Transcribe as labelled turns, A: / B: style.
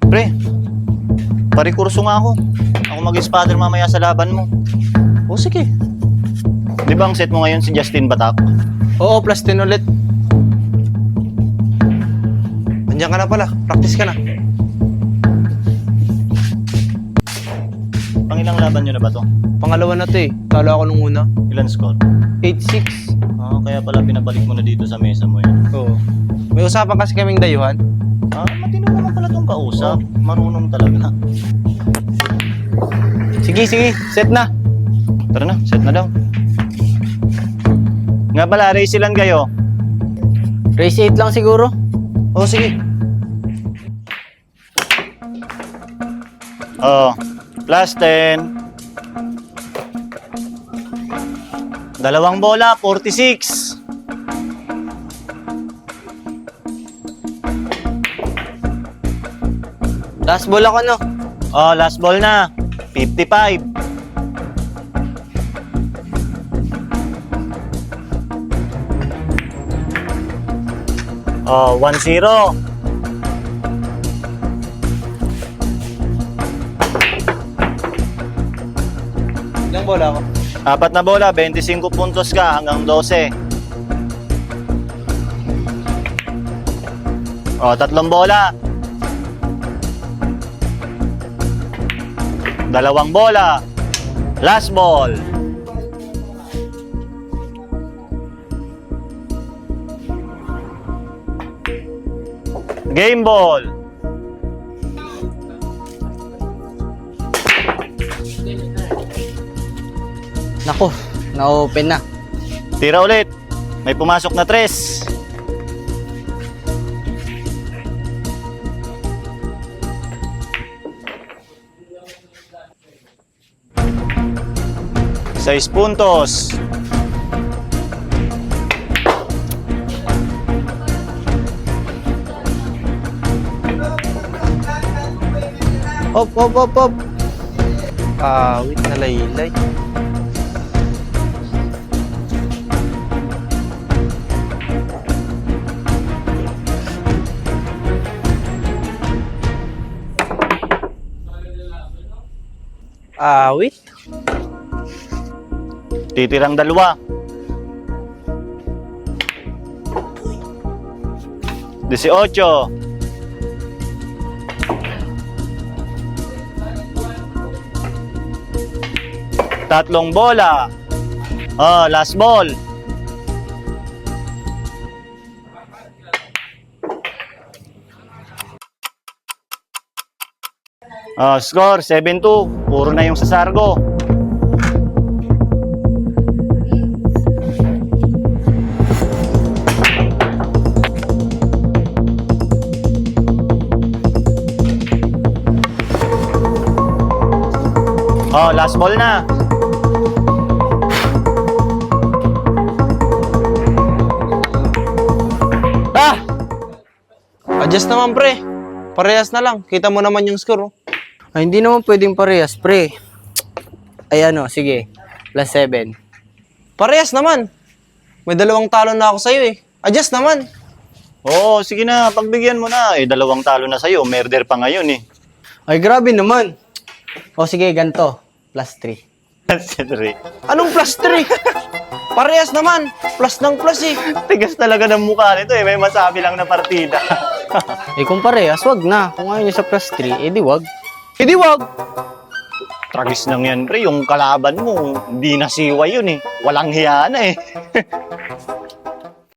A: Pre, parikurso nga ako. Ako mag-spotter mamaya sa laban mo.
B: O sige.
A: Di ba ang set mo ngayon si Justin Batak?
B: Oo, plus 10 ulit. Andiyan ka na pala. Practice ka na.
A: Pangilang laban nyo na ba to?
B: Pangalawa na to eh. Talo ako nung una.
A: Ilan score?
B: 8-6.
A: Ah, kaya pala pinabalik mo na dito sa mesa mo yan.
B: Oo. May usapan kasi kaming dayuhan.
A: Ah, matino naman pala tong kausap. Marunong talaga.
B: Sige, sige. Set na.
A: Tara na, set na daw. Nga pala, race ilan kayo?
B: Race 8 lang siguro. Oo, sige.
A: Oh, plus 10. Dalawang bola, 46.
B: Last ball ako, no?
A: Oh, last ball na. 55. Oh, 1-0.
B: Ilang bola ako?
A: Apat na bola, 25 puntos ka hanggang 12. Oh, tatlong bola. Dalawang bola. Last ball. Game ball.
B: Nako, na-open na.
A: Tira ulit. May pumasok na 3. Seis puntos.
B: Hop, hop, hop, hop. Wait na laylay. Wait.
A: Titirang dalawa. 18. Tatlong bola. Oh, last ball. Oh, score 7-2. Puro na yung sa Sargo. Oh, last ball na.
B: Adjust naman, pre. Parehas na lang. Kita mo naman yung score, oh.
C: Ay, hindi naman pwedeng parehas, pre. Ay, ano, sige. Plus 7.
B: Parehas naman. May 2 talo na ako sa'yo, eh. Adjust naman.
A: Oo, sige na, pagbigyan mo na. Eh, 2 talo na sa'yo. Murder pa ngayon eh.
C: Ay, grabe naman. O, sige, ganito. Plus 3.
B: Anong plus 3? Parehas naman. Plus ng plus, eh.
A: Tigas talaga ng mukha nito eh. May masabi lang na partida.
C: Eh, kung parehas, wag na. Kung ayaw nyo sa plus 3, edi wag.
B: Hindi wag.
A: Tragis lang yan, pre. Yung kalaban mo, hindi nasiwa yun eh. Walang hiya na eh.